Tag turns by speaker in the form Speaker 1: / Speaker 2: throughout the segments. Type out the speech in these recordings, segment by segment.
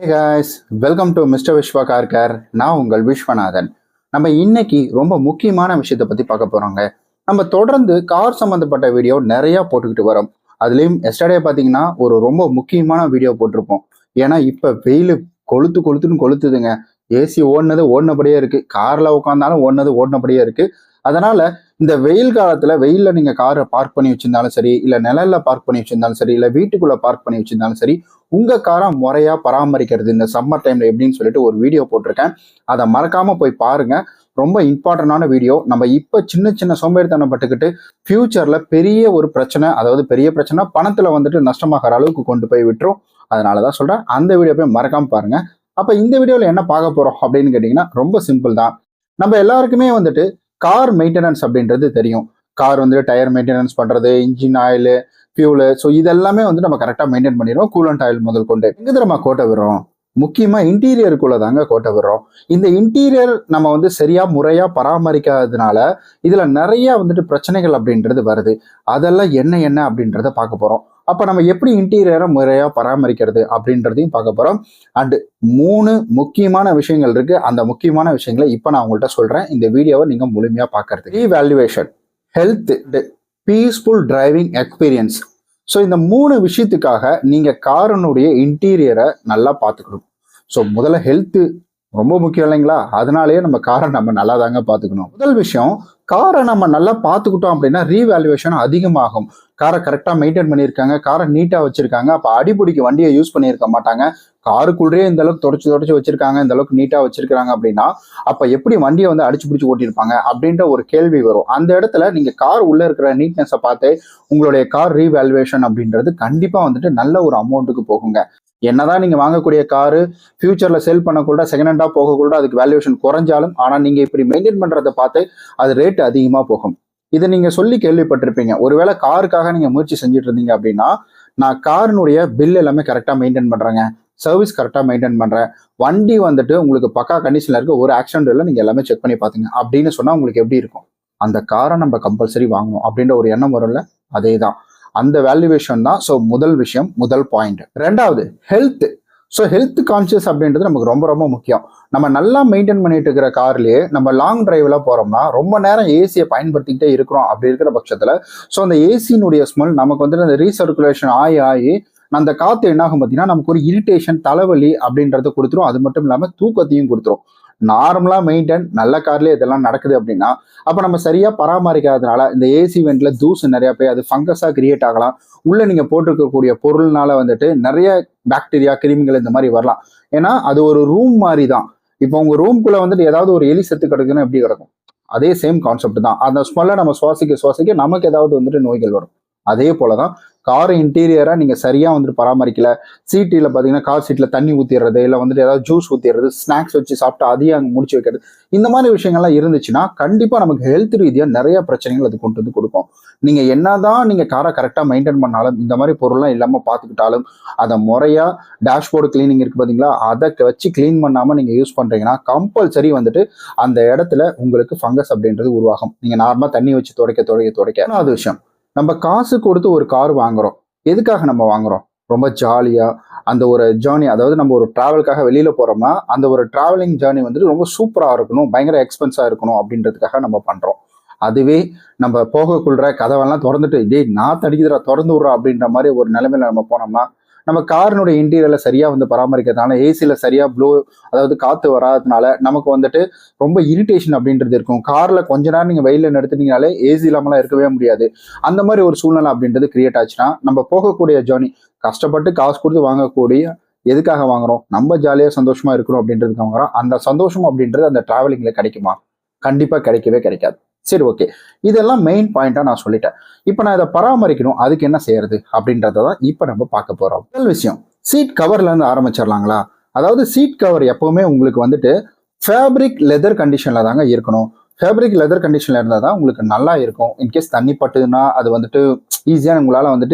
Speaker 1: Hey guys, welcome to Mr. Vishwa Car Care. நான் உங்கள் விஸ்வநாதன். நம்ம இன்னைக்கு ரொம்ப முக்கியமான விஷயத்தை பத்தி பார்க்க போறோங்க. நம்ம தொடர்ந்து கார் சம்பந்தப்பட்ட வீடியோ நிறைய போட்டுக்கிட்டு வரோம். அதுலயும் எஸ்டர்டே பார்த்தீங்கன்னா ஒரு ரொம்ப முக்கியமான வீடியோ போட்டிருப்போம். ஏன்னா இப்ப வெயில் கொளுத்துன்னு கொளுத்துதுங்க. ஏசி ஓடினபடியே இருக்கு. கார்ல உட்காந்தாலும் ஓடினபடியே இருக்கு. அதனால இந்த வெயில் காலத்துல வெயில்ல நீங்க காரை பார்க் பண்ணி வச்சிருந்தாலும் சரி, இல்ல நிழல்ல பார்க் பண்ணி வச்சிருந்தாலும் சரி, இல்ல வீட்டுக்குள்ள பார்க் பண்ணி வச்சிருந்தாலும் சரி, உங்க காரை முறையா பராமரிக்கிறது இந்த சம்மர் டைம்ல எப்படின்னு சொல்லிட்டு ஒரு வீடியோ போட்டிருக்கேன். அதை மறக்காம போய் பாருங்க. ரொம்ப இம்பார்ட்டன்டான வீடியோ. நம்ம இப்ப சின்ன சின்ன சோம்பேறித்தனம் பட்டுக்கிட்டு ஃபியூச்சர்ல பெரிய ஒரு பிரச்சனை, அதாவது பெரிய பிரச்சனை பணத்துல நஷ்டமாகிற அளவுக்கு கொண்டு போய் விட்டுரும். அதனாலதான் சொல்றேன், அந்த வீடியோ போய் மறக்காம பாருங்க. அப்ப இந்த வீடியோல என்ன பார்க்க போறோம் அப்படின்னு கேட்டீங்கன்னா ரொம்ப சிம்பிள் தான். நம்ம எல்லாருக்குமே கார் மெயின்டெனன்ஸ் அப்படின்றது தெரியும். கார் டயர் மெயின்டெனன்ஸ் பண்றது, இன்ஜின் ஆயில், ஃபியூலு, ஸோ இதெல்லாமே நம்ம கரெக்டாக மெயின்டைன் பண்ணிடுவோம். கூலண்ட் ஆயில் முதல் கொண்டு எங்க நம்ம கோட்டை விடுறோம், முக்கியமா இன்டீரியருக்குள்ள தாங்க கோட்டை விடுறோம். இந்த இன்டீரியர் நம்ம சரியா முறையா பராமரிக்காததுனால இதுல நிறைய பிரச்சனைகள் அப்படின்றது வருது. அதெல்லாம் என்ன அப்படின்றத பார்க்க போறோம். அப்ப நம்ம எப்படி இன்டீரியரை முறையா பராமரிக்கிறது அப்படின்றதையும் பார்க்க போறோம். அண்ட் 3 முக்கியமான விஷயங்கள் இருக்கு. அந்த முக்கியமான விஷயங்களை இப்ப நான் உங்கள்கிட்ட சொல்றேன். இந்த வீடியோவை நீங்க முழுமையா பார்க்கறது. Revaluation, health, peaceful driving experience. So இந்த 3 விஷயத்துக்காக நீங்க காரனுடைய இன்டீரியரை நல்லா பார்த்துக்கணும். ஸோ முதல்ல ஹெல்த் ரொம்ப முக்கியம் இல்லைங்களா? அதனாலேயே நம்ம காரை நல்லா தாங்க பார்த்துக்கணும். முதல் விஷயம், காரை நம்ம நல்லா பார்த்துக்கிட்டோம் அப்படின்னா ரீவேல்யூவேஷன் அதிகமாகும். காரை கரெக்டாக மெயின்டைன் பண்ணியிருக்காங்க, காரை நீட்டாக வச்சிருக்காங்க, அப்போ அடிப்படிக்கு வண்டியை யூஸ் பண்ணியிருக்க மாட்டாங்க. காருக்குள்ளேயே இந்த அளவுக்கு தொடச்சி வச்சிருக்காங்க, இந்த அளவுக்கு நீட்டாக வச்சிருக்காங்க அப்படின்னா அப்போ எப்படி வண்டியை அடிச்சு பிடிச்சி ஓட்டியிருப்பாங்க அப்படின்ற ஒரு கேள்வி வரும். அந்த இடத்துல நீங்கள் கார் உள்ள இருக்கிற நீட்னஸை பார்த்து உங்களுடைய கார் ரீவேல்யூவேஷன் அப்படின்றது கண்டிப்பாக நல்ல ஒரு அமௌண்ட்டுக்கு போகுங்க. என்னதான் நீங்க வாங்கக்கூடிய காரு ஃபியூச்சர்ல செல் பண்ணக்கூட செகண்ட் ஹேண்டா போகக்கூட அதுக்கு வேல்யூவேஷன் குறைஞ்சாலும், ஆனா நீங்க இப்படி மெயின்டைன் பண்றதை பார்த்து அது ரேட் அதிகமா போகும். இதை நீங்க சொல்லி கேள்விப்பட்டிருப்பீங்க. ஒருவேளை காருக்காக நீங்க முயற்சி செஞ்சுட்டு இருந்தீங்க அப்படின்னா, நான் காரினுடைய பில் எல்லாமே கரெக்டா மெயின்டைன் பண்றேங்க, சர்வீஸ் கரெக்டா மெயின்டைன் பண்றேன், வண்டி உங்களுக்கு பக்கா கண்டிஷன்ல இருக்கு, ஒரு ஆக்சிடென்ட் இல்லை, நீங்க எல்லாமே செக் பண்ணி பாத்தீங்க அப்படின்னு சொன்னா உங்களுக்கு எப்படி இருக்கும்? அந்த காரை நம்ம கம்பல்சரி வாங்கணும் அப்படின்ற ஒரு எண்ணம் வரும்ல, அதே தான். அந்த வேல்யூவேஷன் தான். ஸோ முதல் விஷயம், முதல் பாயிண்ட். ரெண்டாவது ஹெல்த். ஸோ ஹெல்த் கான்சியஸ் அப்படின்றது நமக்கு ரொம்ப ரொம்ப முக்கியம். நம்ம நல்லா மெயின்டைன் பண்ணிட்டு இருக்கிற கார்லயே நம்ம லாங் டிரைவ்ல போறோம்னா ரொம்ப நேரம் ஏசியை பயன்படுத்திக்கிட்டே இருக்கிறோம். அப்படி இருக்கிற பட்சத்துல ஸோ அந்த ஏசியினுடைய ஸ்மெல் நமக்கு அந்த ரீசர்க்குலேஷன் ஆகி அந்த காத்து என்ன ஆகும் பார்த்தீங்கன்னா நமக்கு ஒரு இரிட்டேஷன், தலைவலி அப்படின்றத கொடுத்துரும். அது மட்டும் இல்லாமல் தூக்கத்தையும் கொடுத்துரும். நார்மலா மெயின்டைன் நல்ல கார்லயே இதெல்லாம் நடக்குது அப்படின்னா அப்ப நம்ம சரியா பராமரிக்காததுனால இந்த ஏசி வெண்ட்ல தூசு நிறைய போய் அது ஃபங்கஸா கிரியேட் ஆகலாம். உள்ள நீங்க போட்டிருக்கக்கூடிய பொருள்னால நிறைய பாக்டீரியா, கிருமிகள் இந்த மாதிரி வரலாம். ஏன்னா அது ஒரு ரூம் மாதிரி தான். இப்போ உங்க ரூம்குள்ள ஏதாவது ஒரு எலி செத்து கிடக்குன்னா எப்படி கிடக்கும்? அதே சேம் கான்செப்ட் தான். அந்த ஸ்மெல்லை நம்ம சுவாசிக்க நமக்கு ஏதாவது நோய்கள் வரும். அதே போலதான் கார் இன்டீரியரா நீங்க சரியா பராமரிக்கல, சீட்டில் பாத்தீங்கன்னா கார் சீட்ல தண்ணி ஊத்திடுறது, இல்ல ஏதாவது ஜூஸ் ஊத்திடுறது, ஸ்நாக்ஸ் வச்சு சாப்பிட்டு அதையும் அங்கே முடிச்சு வைக்கிறது, இந்த மாதிரி விஷயங்கள்லாம் இருந்துச்சுன்னா கண்டிப்பா நமக்கு ஹெல்த் ரீதியா நிறைய பிரச்சனைகள் அது கொண்டு கொடுக்கும். நீங்க என்னதான் நீங்க காரை கரெக்டா மெயின்டைன் பண்ணாலும், இந்த மாதிரி பொருள்லாம் இல்லாம பாத்துக்கிட்டாலும், அதை முறையா டேஷ்போர்டு கிளீனிங் இருக்கு பாத்தீங்களா, அதை வச்சு கிளீன் பண்ணாம நீங்க யூஸ் பண்றீங்கன்னா கம்பல்சரி அந்த இடத்துல உங்களுக்கு ஃபங்கஸ் அப்படின்றது உருவாகும். நீங்க நார்மலா தண்ணி வச்சு துடைக்க. அது விஷயம், நம்ம காசு கொடுத்து ஒரு கார் வாங்குறோம். எதுக்காக நம்ம வாங்குறோம்? ரொம்ப ஜாலியா அந்த ஒரு ஜேர்னி, அதாவது நம்ம ஒரு டிராவலுக்காக வெளியில போறோம்னா அந்த ஒரு டிராவலிங் ஜேர்னி ரொம்ப சூப்பரா இருக்கணும், பயங்கர எக்ஸ்பென்ஸா இருக்கணும் அப்படின்றதுக்காக நம்ம பண்றோம். அதுவே நம்ம போகக்குள்ள கதவெல்லாம் திறந்துட்டு டேய் நான் தடிக்குதுடா திறந்து விடுறா அப்படின்ற மாதிரி ஒரு நிலைமையில நம்ம போனோம்னா நம்ம காரினுடைய இன்டீரியர்ல சரியா பராமரிக்கிறதுனால, ஏசியில சரியா அதாவது காத்து வராததுனால நமக்கு ரொம்ப இரிட்டேஷன் அப்படின்றது இருக்கும். கார்ல கொஞ்ச நேரம் நீங்க வெயில நிறுத்தினீங்கனாலே ஏசி இல்லாமலாம் இருக்கவே முடியாது. அந்த மாதிரி ஒரு சூழ்நிலை அப்படின்றது கிரியேட் ஆச்சுன்னா நம்ம போகக்கூடிய ஜேர்னி, கஷ்டப்பட்டு காசு கொடுத்து வாங்கக்கூடிய, எதுக்காக வாங்குறோம்? நம்ம ஜாலியா சந்தோஷமா இருக்கணும் அப்படின்றதுக்கு வாங்குறோம். அந்த சந்தோஷம் அப்படின்றது அந்த டிராவலிங்ல கிடைக்குமா? கண்டிப்பா கிடைக்கவே கிடைக்காது. சரி, ஓகே, இதெல்லாம் மெயின் பாயிண்டா நான் சொல்லிட்டேன். இப்ப நான் இதை பராமரிக்கணும், அதுக்கு என்ன செய்யறது அப்படின்றதான் இப்ப நம்ம பார்க்க போறோம். முதல் விஷயம், சீட் கவர்ல இருந்து ஆரம்பிச்சிடலாங்களா? அதாவது சீட் கவர் எப்பவுமே உங்களுக்கு ஃபேப்ரிக் லெதர் கண்டிஷன்ல தாங்க இருக்கணும். ஃபேப்ரிக் லெதர் கண்டிஷன்ல இருந்தால் தான் உங்களுக்கு நல்லா இருக்கும். இன்கேஸ் தண்ணி பட்டுதுன்னா அது ஈஸியாக உங்களால்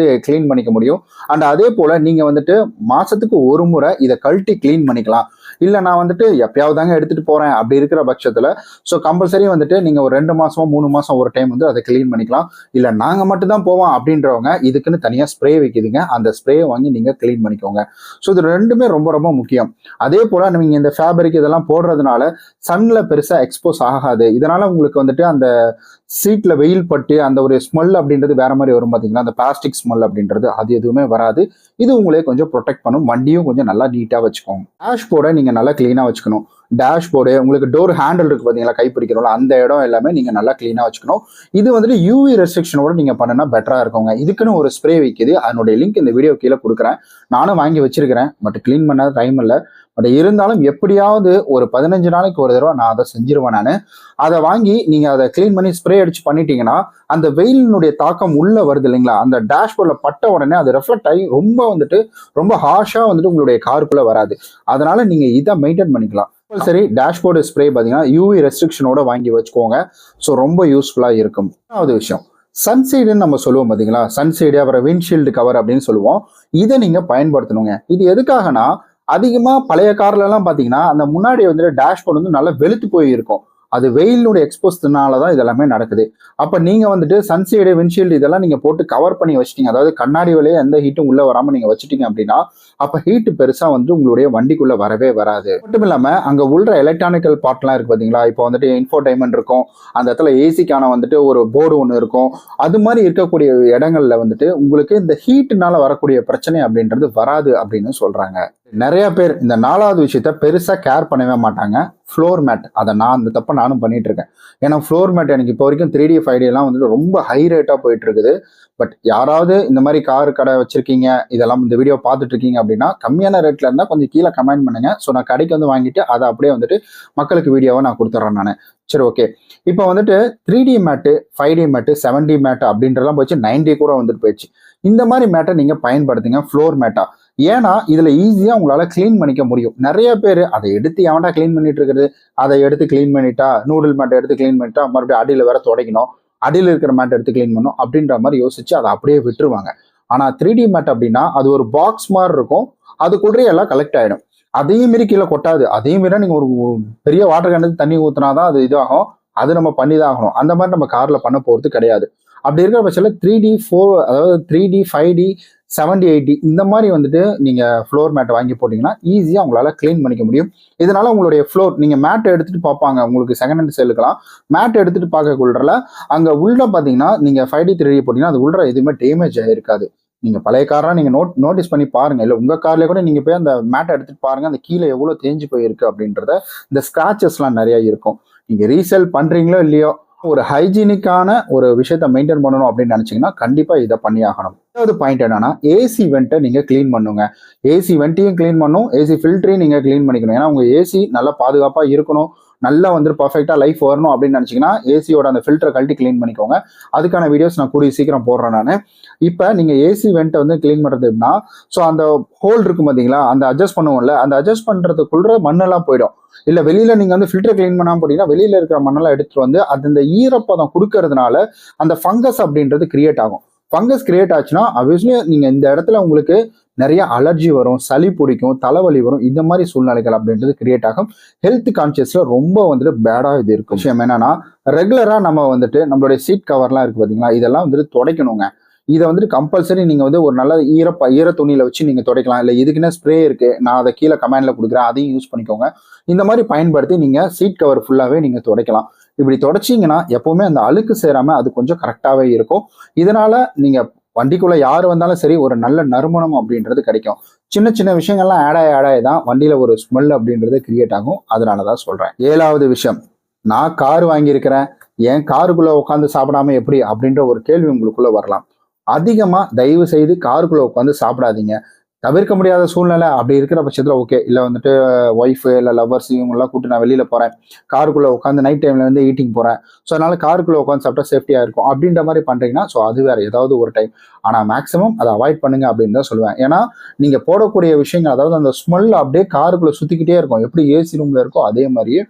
Speaker 1: கிளீன் பண்ணிக்க முடியும். அண்ட் அதே போல் நீங்கள் மாதத்துக்கு ஒரு முறை இதை கழட்டி கிளீன் பண்ணிக்கலாம். இல்லை நான் வந்துட்டு எப்பயாவது தாங்க எடுத்துட்டு போறேன் அப்படி இருக்கிற பட்சத்தில் ஸோ கம்பல்சரி வந்துட்டு நீங்கள் ஒரு 2 மாசமோ 3 மாசம் ஒரு டைம் வந்து அதை கிளீன் பண்ணிக்கலாம். இல்லை நாங்கள் மட்டும் தான் போவோம் அப்படின்றவங்க இதுக்குன்னு தனியாக ஸ்ப்ரே வைக்குதுங்க, அந்த ஸ்ப்ரேயை வாங்கி நீங்கள் கிளீன் பண்ணிக்கோங்க. ஸோ இது ரெண்டுமே ரொம்ப ரொம்ப முக்கியம். அதே போல் நீங்கள் இந்த ஃபேப்ரிக் இதெல்லாம் போடுறதுனால சன்ல பெருசாக எக்ஸ்போஸ் ஆகாது. இதனால உங்களுக்கு வந்துட்டு அந்த சீட்ல வெயில் பட்டு அந்த ஒரு ஸ்மெல் அப்படின்றது வேற மாதிரி வரும் பார்த்தீங்களா, அந்த பிளாஸ்டிக் ஸ்மெல் அப்படின்றது அது எதுவுமே வராது. இது உங்களே கொஞ்சம் ப்ரொடெக்ட் பண்ணும். வண்டியும் கொஞ்சம் நல்லா நீட்டாக வச்சுக்கோங்க. டேஷ்போர்டை நீங்கள் நல்லா க்ளீனாக வச்சுக்கணும். டேஷ்போர்டு உங்களுக்கு டோர் ஹேண்டில் இருக்கு பார்த்தீங்களா, கைப்பிடிக்கிறோம்ல அந்த இடம் எல்லாமே நீங்கள் நல்லா க்ளீனாக வச்சுக்கணும். இது வந்துட்டு யூவி ரெஸ்ட்ரிக்ஷனோட நீங்கள் பண்ணினா பெட்டராக இருக்குங்க. இதுக்குன்னு ஒரு ஸ்ப்ரே விற்கிது, அதனுடைய லிங்க் இந்த வீடியோ கீழே கொடுக்குறேன். நானும் வாங்கி வச்சிருக்கிறேன், பட் க்ளீன் பண்ண டைம் இல்லை. பட் இருந்தாலும் எப்படியாவது ஒரு 15 நாளைக்கு ஒரு தடவை நான் அதை செஞ்சிருவேன். நான் அதை வாங்கி நீங்கள் அதை க்ளீன் பண்ணி ஸ்ப்ரே அடிச்சு பண்ணிட்டீங்கன்னா அந்த வெயிலினுடைய தாக்கம் உள்ள வருது இல்லைங்களா, அந்த டேஷ்போர்டில் பட்ட உடனே அது ரெஃப்ளெக்ட் ஆகி ரொம்ப ஹார்ஷாக வந்துட்டு உங்களுடைய காருக்குள்ளே வராது. அதனால நீங்கள் இதை மெயின்டைன் பண்ணிக்கலாம். சரி, டேஷ்போர்டு ஸ்ப்ரே பார்த்தீங்கன்னா யூவி ரெஸ்ட்ரிக்ஷனோட வாங்கி வச்சுக்கோங்க. ஸோ ரொம்ப யூஸ்ஃபுல்லாக இருக்கும். ரெண்டாவது விஷயம், சன்சைடுன்னு நம்ம சொல்லுவோம் பார்த்தீங்களா, சன்சைடு அப்புறம் விண்ட்ஷீல்டு கவர் அப்படின்னு சொல்லுவோம். இதை நீங்கள் பயன்படுத்தணுங்க. இது எதுக்காகனா, அதிகமாக பழைய கார்லலாம் பார்த்தீங்கன்னா அந்த முன்னாடி வந்துட்டு டேஷ்போர்டு வந்து நல்லா வெளுத்து போயிருக்கும். அது வெயிலுடைய எக்ஸ்போஸ்னால தான் இதெல்லாமே நடக்குது. அப்போ நீங்கள் வந்துட்டு சன்சைடு விண்ட்ஷீல்டு இதெல்லாம் நீங்கள் போட்டு கவர் பண்ணி வச்சிட்டீங்க, அதாவது கண்ணாடி வழியே எந்த ஹீட்டும் உள்ளே வராமல் நீங்கள் வச்சுட்டீங்க அப்படின்னா அப்போ ஹீட்டு பெருசாக வந்து உங்களுடைய வண்டிக்குள்ளே வரவே வராது. மட்டும் இல்லாமல் அங்கே உள்ள எலக்ட்ரானிக்கல் பார்ட்லாம் இருக்குது பார்த்தீங்களா, இப்போ வந்துட்டு இன்ஃபோடைன்மெண்ட் இருக்கும், அந்த இடத்துல ஏசிக்கான வந்துட்டு ஒரு போர்டு ஒன்று இருக்கும். அது மாதிரி இருக்கக்கூடிய இடங்கள்ல வந்துட்டு உங்களுக்கு இந்த ஹீட்டுனால வரக்கூடிய பிரச்சனை அப்படின்றது வராது அப்படின்னு சொல்கிறாங்க. நிறைய பேர் இந்த 4வது விஷயத்த பெருசாக கேர் பண்ணவே மாட்டாங்க, ஃப்ளோர் மேட். அதை அந்த தப்பை நானும் பண்ணிட்டு இருக்கேன். ஏன்னா ஃப்ளோர் மேட் எனக்கு இப்போ வரைக்கும் 3D 5D எல்லாம் வந்துட்டு ரொம்ப ஹை ரேட்டாக போயிட்டு இருக்குது. பட் யாராவது இந்த மாதிரி கார் கடை வச்சிருக்கீங்க, இதெல்லாம் இந்த வீடியோ பார்த்துட்டு இருக்கீங்க அப்படின்னா கம்மியான ரேட்ல இருந்தால் கொஞ்சம் கீழே கமெண்ட் பண்ணுங்க. ஸோ நான் கடைக்கு வந்து வாங்கிட்டு அதை அப்படியே வந்துட்டு மக்களுக்கு வீடியோவை நான் கொடுத்துட்றேன் நான். சரி, ஓகே. இப்போ வந்துட்டு 3D மேட்டு, 5D மேட்டு, 7D மேட்டு அப்படின்றலாம் போயிடுச்சு, 90 கூட வந்துட்டு போயிடுச்சு. இந்த மாதிரி மேட்டை நீங்கள் பயன்படுத்துங்க ஃப்ளோர் மேட்டா. ஏன்னா இதில் ஈஸியாக உங்களால் க்ளீன் பண்ணிக்க முடியும். நிறைய பேர் அதை எடுத்து எவன்டா க்ளீன் பண்ணிட்டு இருக்கிறது, அதை எடுத்து க்ளீன் பண்ணிட்டா, நூடுல் மேட்டை எடுத்து க்ளீன் பண்ணிட்டா மறுபடியும் அடியில் வேற துடைக்கணும், அடியில் இருக்கிற மேட்டை எடுத்து க்ளீன் பண்ணணும் அப்படின்ற மாதிரி யோசிச்சு அதை அப்படியே விட்டுருவாங்க. ஆனால் 3D மேட் அப்படின்னா அது ஒரு பாக்ஸ் மாதிரி இருக்கும், அதுக்குள்ளே எல்லாம் கலெக்ட் ஆகிடும். அதையும் மீறி கீழே கொட்டாது. அதையும் மீறி நீங்கள் ஒரு பெரிய வாட்டர் கேனுக்கு தண்ணி ஊற்றினாதான் அது இதாகும். அது நம்ம பண்ணி தான் ஆகணும். அந்த மாதிரி நம்ம காரில் பண்ண போகிறது கிடையாது. அப்படி இருக்கிற பட்சத்தில் 3D 4, அதாவது 3D 5D 70 80 இந்த மாதிரி வந்துட்டு நீங்கள் ஃப்ளோர் மேட்டை வாங்கி போட்டிங்கன்னா ஈஸியாக உங்களால் க்ளீன் பண்ணிக்க முடியும். இதனால உங்களுடைய ஃப்ளோர், நீங்கள் மேட்டை எடுத்துகிட்டு பார்ப்பாங்க, உங்களுக்கு செகண்ட் ஹேண்ட் சேலுக்கலாம் மேட்டை எடுத்துகிட்டு பார்க்கக்குள்ள அங்கே உள்ள பார்த்தீங்கன்னா நீங்கள் 5D 3D போட்டிங்கன்னா அது உள்ள எதுவுமே டேமேஜ் ஆகிருக்காது. நீங்கள் பழைய காராக நீங்கள் நோட்டீஸ் பண்ணி பாருங்கள். இல்லை உங்கள் கார்லேயே கூட நீங்கள் போய் அந்த மேட்டை எடுத்துகிட்டு பாருங்கள், அந்த கீழே எவ்வளோ தேஞ்சு போயிருக்கு அப்படின்றத. இந்த ஸ்க்ராச்சஸ்லாம் நிறையா இருக்கும். நீங்கள் ரீசேல் பண்ணுறீங்களோ இல்லையோ, ஒரு ஹைஜீனிக்கான ஒரு விஷயத்த மெயின்டைன் பண்ணணும் அப்படின்னு நினைச்சீங்கன்னா கண்டிப்பா இதை பண்ணி ஆகணும். ரெண்டாவது பாயிண்ட் என்னன்னா, ஏசி வெண்ட்டை நீங்க கிளீன் பண்ணுங்க. ஏசி வெண்ட்டையும் கிளீன் பண்ணும், ஏசி ஃபில்டரையும் நீங்க கிளீன் பண்ணிக்கணும். ஏன்னா உங்க ஏசி நல்லா பாதுகாப்பா இருக்கணும், நல்லா வந்துட்டு பர்ஃபெக்டா லைஃப் வரணும் அப்படின்னு நினைச்சீங்கன்னா ஏசியோட அந்த ஃபில்டரை கழட்டி கிளீன் பண்ணிக்கோங்க. அதுக்கான வீடியோஸ் நான் கூடிய சீக்கிரம் போடுறேன் நான். இப்போ நீங்க ஏசி வெண்ட்டை வந்து கிளீன் பண்றதுன்னா, ஸோ அந்த ஹோல் இருக்கும் பார்த்தீங்களா, அந்த அட்ஜஸ்ட் பண்ணுவோம்ல, அந்த அட்ஜஸ்ட் பண்றதுக்குள்ள மண்ணெல்லாம் போயிடும். இல்லை வெளியில நீங்க வந்து ஃபில்டர் கிளீன் பண்ணாம போட்டீங்கன்னா வெளியில இருக்கிற மண்ணெல்லாம் எடுத்துட்டு வந்து அந்த ஈரப்பதம் கொடுக்கறதுனால அந்த ஃபங்கஸ் அப்படின்றது கிரியேட் ஆகும். ஃபங்கஸ் கிரியேட் ஆச்சுன்னா ஆப்வியஸ்லி நீங்க இந்த இடத்துல உங்களுக்கு நிறைய அலர்ஜி வரும், சளி பிடிக்கும், தலைவலி வரும். இந்த மாதிரி சூழ்நிலைகள் அப்படின்றது கிரியேட் ஆகும். ஹெல்த் கான்சியஸ்ல ரொம்ப வந்துட்டு பேடா இது இருக்கும். விஷயம் என்னன்னா, ரெகுலரா நம்ம வந்துட்டு நம்மளுடைய சீட் கவர்லாம் இருக்கு பாத்தீங்களா, இதெல்லாம் வந்துட்டு துடைக்கணுங்க. இதை வந்துட்டு கம்பல்சரி நீங்கள் வந்து ஒரு நல்ல ஈர துணியில் வச்சு நீங்கள் துடைக்கலாம். இல்லை இதுக்குன்னு ஸ்ப்ரே இருக்குது, நான் அதை கீழே கமெண்டில் கொடுக்குறேன், அதையும் யூஸ் பண்ணிக்கோங்க. இந்த மாதிரி பயன்படுத்தி நீங்கள் சீட் கவர் ஃபுல்லாகவே நீங்கள் துடைக்கலாம். இப்படி துடைச்சிங்கன்னா எப்போவுமே அந்த அழுக்கு சேராமல் அது கொஞ்சம் கரெக்டாகவே இருக்கும். இதனால் நீங்கள் வண்டிக்குள்ளே யார் வந்தாலும் சரி ஒரு நல்ல நறுமணம் அப்படின்றது கிடைக்கும். சின்ன சின்ன விஷயங்கள்லாம் ஆடாய் தான் வண்டியில் ஒரு ஸ்மெல் அப்படின்றது கிரியேட் ஆகும். அதனால தான் சொல்கிறேன். 7வது விஷயம், நான் கார் வாங்கியிருக்கிறேன், என் காருக்குள்ளே உட்காந்து சாப்பிடாம எப்படி அப்படின்ற ஒரு கேள்வி உங்களுக்குள்ளே வரலாம். அதிகமாக தயவு செய்து காருக்குள்ளே உட்காந்து சாப்பிடாதீங்க. தவிர்க்க முடியாத சூழ்நிலை அப்படி இருக்கிற பட்சத்தில் ஓகே. இல்லை வந்துட்டு ஒய்ஃபு இல்லை லவ்வர்ஸ் இவங்கெல்லாம் கூப்பிட்டு நான் வெளியில் போகிறேன், காருக்குள்ளே உட்காந்து நைட் டைமில் வந்து ஈட்டிங் போகிறேன், ஸோ அதனால் காருக்குள்ளே உட்காந்து சாப்பிட்டா சேஃப்டியாக இருக்கும் அப்படின்ற மாதிரி பண்ணுறீங்கன்னா ஸோ அது வேறு ஏதாவது ஒரு டைம். ஆனால் மேக்ஸிமம் அதை அவாய்ட் பண்ணுங்க அப்படின்னு தான் சொல்லுவேன். ஏன்னா நீங்கள் போடக்கூடிய விஷயங்கள், அதாவது அந்த ஸ்மெல் அப்படியே காருக்குள்ளே சுற்றிக்கிட்டே இருக்கும். எப்படி ஏசி ரூமில் இருக்கோ அதே மாதிரியே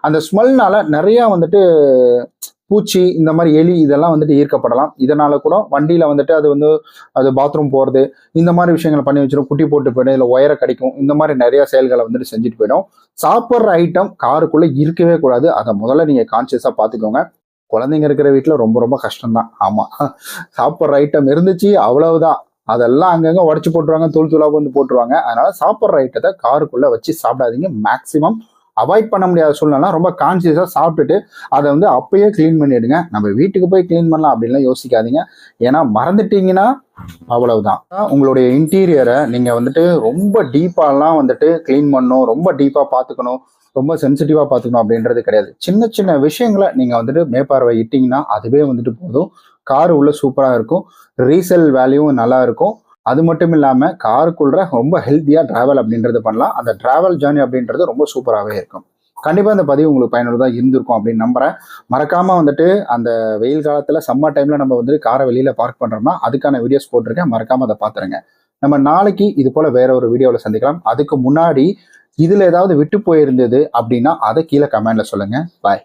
Speaker 1: அந்த ஸ்மெல்னால நிறையா வந்துட்டு பூச்சி இந்த மாதிரி எலி இதெல்லாம் வந்துட்டு ஈர்க்கப்படலாம். இதனால கூட வண்டியில வந்துட்டு அது பாத்ரூம் போறது இந்த மாதிரி விஷயங்களை பண்ணி வச்சிடும், குட்டி போட்டு போயிடும், இல்லை ஒயரை கடிக்கும், இந்த மாதிரி நிறைய செயல்களை வந்துட்டு செஞ்சுட்டு போயிடும். சாப்பிட்ற ஐட்டம் காருக்குள்ள இருக்கவே கூடாது. அதை முதல்ல நீங்க கான்சியஸா பாத்துக்கோங்க. குழந்தைங்க இருக்கிற வீட்டுல ரொம்ப ரொம்ப கஷ்டம்தான். ஆமா, சாப்பிட்ற ஐட்டம் இருந்துச்சு அவ்வளவுதான், அதெல்லாம் அங்கங்க உடச்சு போட்டுருவாங்க, தூள் தூளா வந்து போட்டுருவாங்க. அதனால சாப்பிட்ற ஐட்டத்தை காருக்குள்ள வச்சு சாப்பிடாதீங்க. மேக்சிமம் அவாய்ட் பண்ண முடியாத சூழ்நிலை ரொம்ப கான்சியஸா சாப்பிட்டுட்டு அதை அப்பயே கிளீன் பண்ணிடுங்க. நம்ம வீட்டுக்கு போய் கிளீன் பண்ணலாம் அப்படின்லாம் யோசிக்காதீங்க. ஏன்னா மறந்துட்டீங்கன்னா அவ்வளவுதான். உங்களுடைய இன்டீரியரை நீங்க ரொம்ப டீப்பாலாம் கிளீன் பண்ணணும், ரொம்ப டீப்பா பார்த்துக்கணும், ரொம்ப சென்சிட்டிவா பார்த்துக்கணும் அப்படின்றது கிடையாது. சின்ன சின்ன விஷயங்களை நீங்க மேற்பார்வை இட்டீங்கன்னா அதுவே போதும். கார் உள்ள சூப்பரா இருக்கும், ரீசேல் வேல்யூவும் நல்லா இருக்கும். அது மட்டும் இல்லாம காருக்குள்ள ரொம்ப ஹெல்த்தியா டிராவல் அப்படின்றது பண்ணலாம். அந்த டிராவல் ஜேர்னி அப்படின்றது ரொம்ப சூப்பராகவே இருக்கும். கண்டிப்பா இந்த பதிவு உங்களுக்கு பயனுள்ளதா இருந்திருக்கும் அப்படின்னு நம்புறேன். மறக்காம அந்த வெயில் காலத்துல சம்மர் டைம்ல நம்ம காரை வெளியில பார்க் பண்றோம்னா அதுக்கான வீடியோஸ் போட்டிருக்கேன், மறக்காம அதை பாத்துருங்க. நம்ம நாளைக்கு இது போல வேற ஒரு வீடியோவில் சந்திக்கலாம். அதுக்கு முன்னாடி இதுல ஏதாவது விட்டு போயிருந்தது அப்படின்னா அதை கீழே கமெண்ட்ல சொல்லுங்க. பாய்.